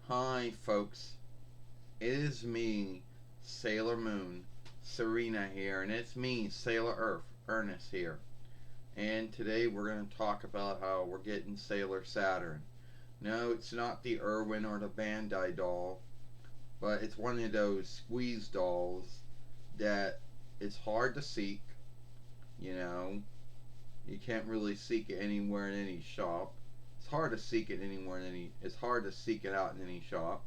Hi, folks. It is me, Sailor Moon, Serena here, and it's me, Sailor Earth, Ernest here. And today we're going to talk about how we're getting Sailor Saturn. No, it's not the Irwin or the Bandai doll, but it's one of those squeeze dolls that it's hard to seek, you know. You can't really seek it anywhere in any shop. It's hard to seek it anywhere in any it's hard to seek it out in any shop.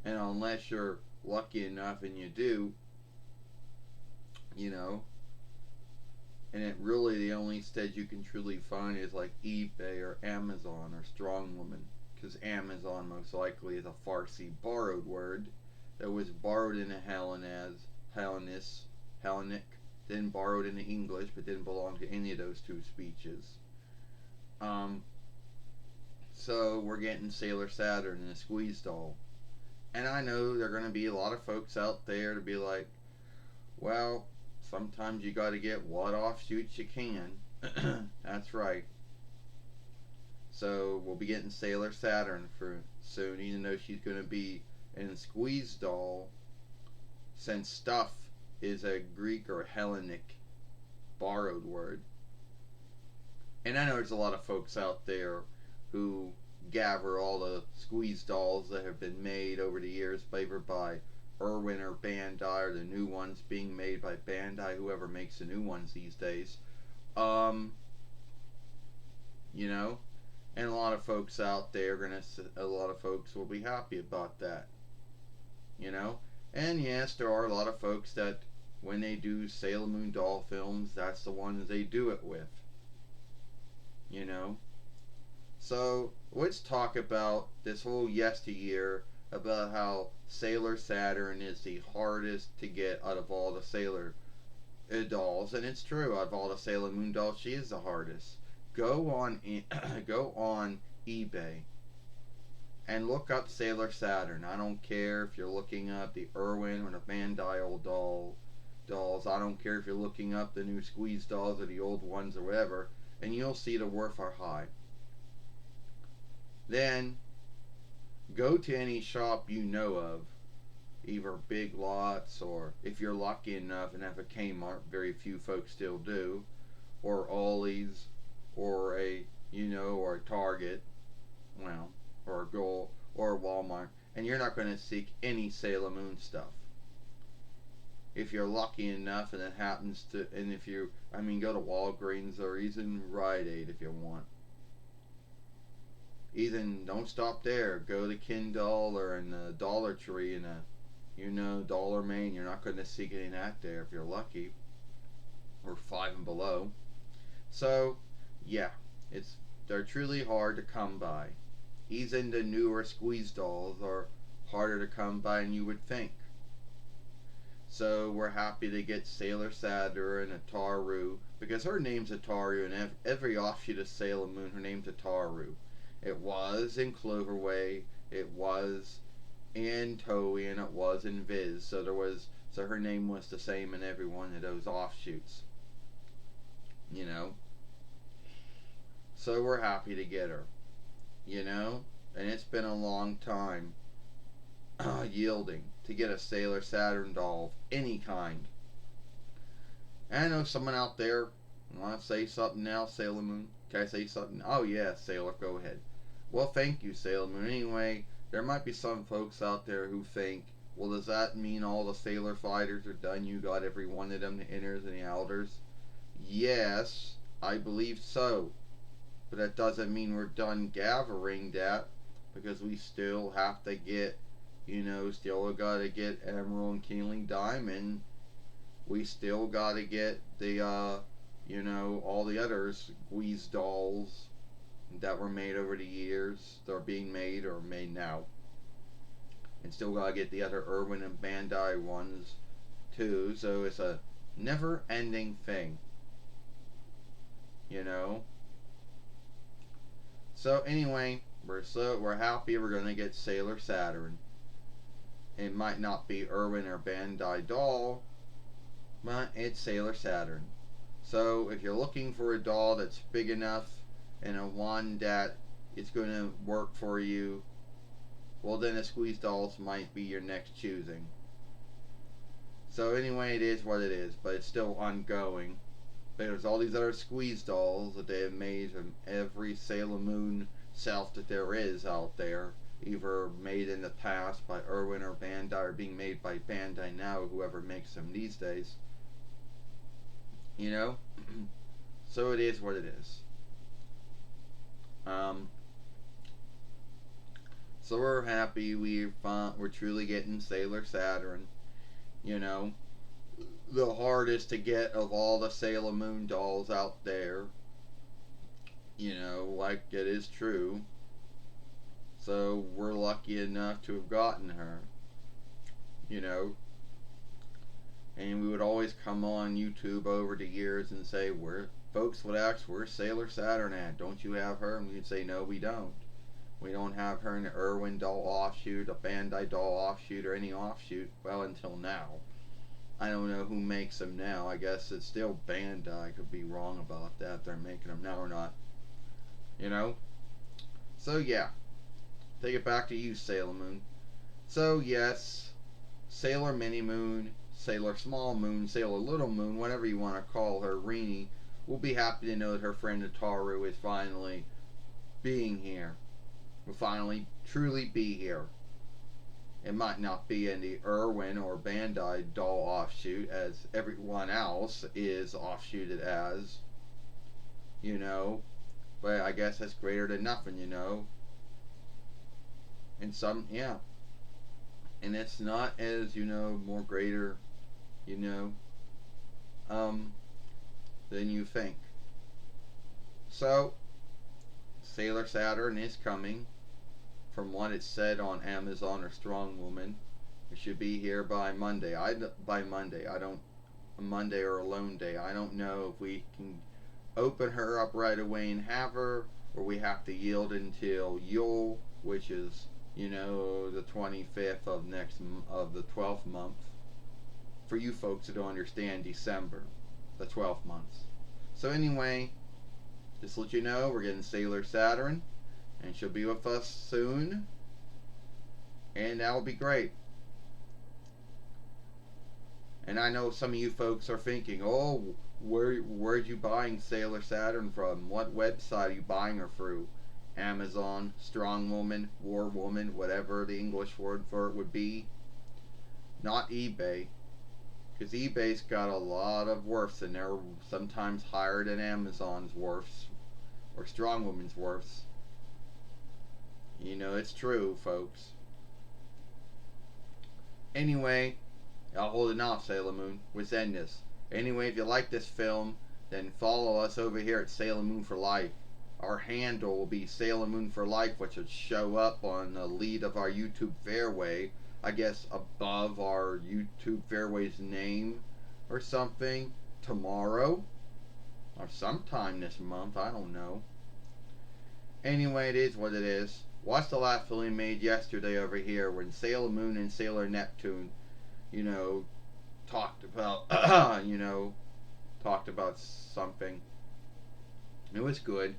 And unless you're lucky enough and you do, you know, and it really the only stead you can truly find is like eBay or Amazon or Strong Woman, because Amazon most likely is a Farsi borrowed word that was borrowed into Hellenic, then borrowed into English, but didn't belong to any of those two speeches. Um, so we're getting Sailor Saturn in a squeeze doll. And I know there are going to be a lot of folks out there to be like, well, sometimes you got to get what offshoots you can. That's right. So we'll be getting Sailor Saturn for soon, even though she's going to be in a squeeze doll, since stuff is a Greek or Hellenic borrowed word. And I know there's a lot of folks out there who gather all the squeeze dolls that have been made over the years, favored by Irwin or Bandai, or the new ones being made by Bandai, whoever makes the new ones these days. Um, you know, and a lot of folks out there a lot of folks will be happy about that. You know, and yes, there are a lot of folks that when they do Sailor Moon doll films, that's the ones they do it with. You know, so let's talk about this whole yesteryear about how Sailor Saturn is the hardest to get out of all the Sailor dolls, and it's true. Out of all the Sailor Moon dolls, she is the hardest. Go on, go on eBay and look up Sailor Saturn. I don't care if you're looking up the Irwin or the Bandai old dolls. I don't care if you're looking up the new squeeze dolls or the old ones or whatever, and you'll see the worth are high. Then go to any shop you know of, either Big Lots, or if you're lucky enough and have a Kmart, very few folks still do, or Ollie's, or or a Target, well, or a Goal, or a Walmart, and you're not going to seek any Sailor Moon stuff. If you're lucky enough and it happens to, and if you, go to Walgreens or even Rite Aid if you want. Even don't stop there. Go to Kindle or in the Dollar Tree in Dollar Main. You're not going to see getting that there if you're lucky, or Five and Below. So, yeah, they're truly hard to come by. Even the newer squeeze dolls are harder to come by than you would think. So we're happy to get Sailor Saturn and Ataru, because her name's Ataru, and every offshoot of Sailor Moon, her name's Ataru. It was in Cloverway, it was in Toei, and it was in Viz. So her name was the same in every one of those offshoots. You know. So we're happy to get her. You know? And it's been a long time yielding to get a Sailor Saturn doll of any kind. And I know someone out there want to say something now, Sailor Moon. Can I say something? Oh yeah, Sailor, go ahead. Well, thank you, Sailor Moon. Anyway, there might be some folks out there who think, well, does that mean all the Sailor fighters are done? You got every one of them, the inners and the outers? Yes, I believe so. But that doesn't mean we're done gathering that, because we still have to get, still gotta get Emerald and Kingling Diamond. We still gotta get the, all the other squeeze dolls that were made over the years. They're being made or made now. And still gotta get the other Irwin and Bandai ones too. So it's a never ending thing. So anyway, we're happy we're gonna get Sailor Saturn. It might not be Irwin or Bandai doll, but it's Sailor Saturn. So if you're looking for a doll that's big enough and a one that it's going to work for you, well, then the squeeze dolls might be your next choosing. So anyway, it is what it is, but it's still ongoing. There's all these other squeeze dolls that they have made from every Sailor Moon self that there is out there, either made in the past by Irwin or Bandai, or being made by Bandai now, whoever makes them these days. You know? So it is what it is. Um, so we're happy we're truly getting Sailor Saturn. You know, the hardest to get of all the Sailor Moon dolls out there. You know, like it is true. So we're lucky enough to have gotten her. You know, and we would always come on YouTube over the years and say, "Where folks would ask, where's Sailor Saturn at? Don't you have her?" And we'd say, "No, we don't. We don't have her in the Irwin doll offshoot, a Bandai doll offshoot, or any offshoot." Well, until now. I don't know who makes them now. I guess it's still Bandai. I could be wrong about that, if they're making them now or not. You know? So, yeah. Take it back to you, Sailor Moon. So, yes, Sailor Mini Moon, Sailor Small Moon, Sailor Little Moon, whatever you want to call her, Rini, will be happy to know that her friend Ataru is finally being here. Will finally truly be here. It might not be in the Irwin or Bandai doll offshoot as everyone else is offshooted as, you know, but I guess that's greater than nothing, you know. And yeah. And it's not as, you know, more greater, you know, than you think. So, Sailor Saturn is coming. From what it said on Amazon or Strong Woman, it should be here by Monday. By Monday. I don't a Monday or a loan day. I don't know if we can open her up right away and have her, or we have to yield until Yule, which is, you know, the 25th of the 12th month. For you folks who don't understand December, the 12th month. So anyway, just to let you know, we're getting Sailor Saturn, and she'll be with us soon, and that'll be great. And I know some of you folks are thinking, oh, where'd you buying Sailor Saturn from? What website are you buying her through? Amazon, Strong Woman, War Woman, whatever the English word for it would be. Not eBay, because eBay's got a lot of worths, and they're sometimes higher than Amazon's worths or Strong Woman's worths. You know, it's true, folks. Anyway, I'll hold it off, Sailor Moon. We're ending this. Anyway, if you like this film, then follow us over here at Sailor Moon for Life. Our handle will be Sailor Moon for Life, which will show up on the lead of our YouTube fairway. I guess above our YouTube fairway's name or something tomorrow or sometime this month. I don't know. Anyway, it is what it is. Watch the last film we made yesterday over here when Sailor Moon and Sailor Neptune, you know, talked about, talked about something. It was good.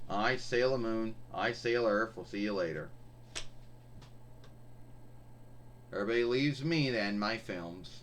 I, Sailor Moon, I, Sailor Earth. We'll see you later. Everybody leaves me then, my films.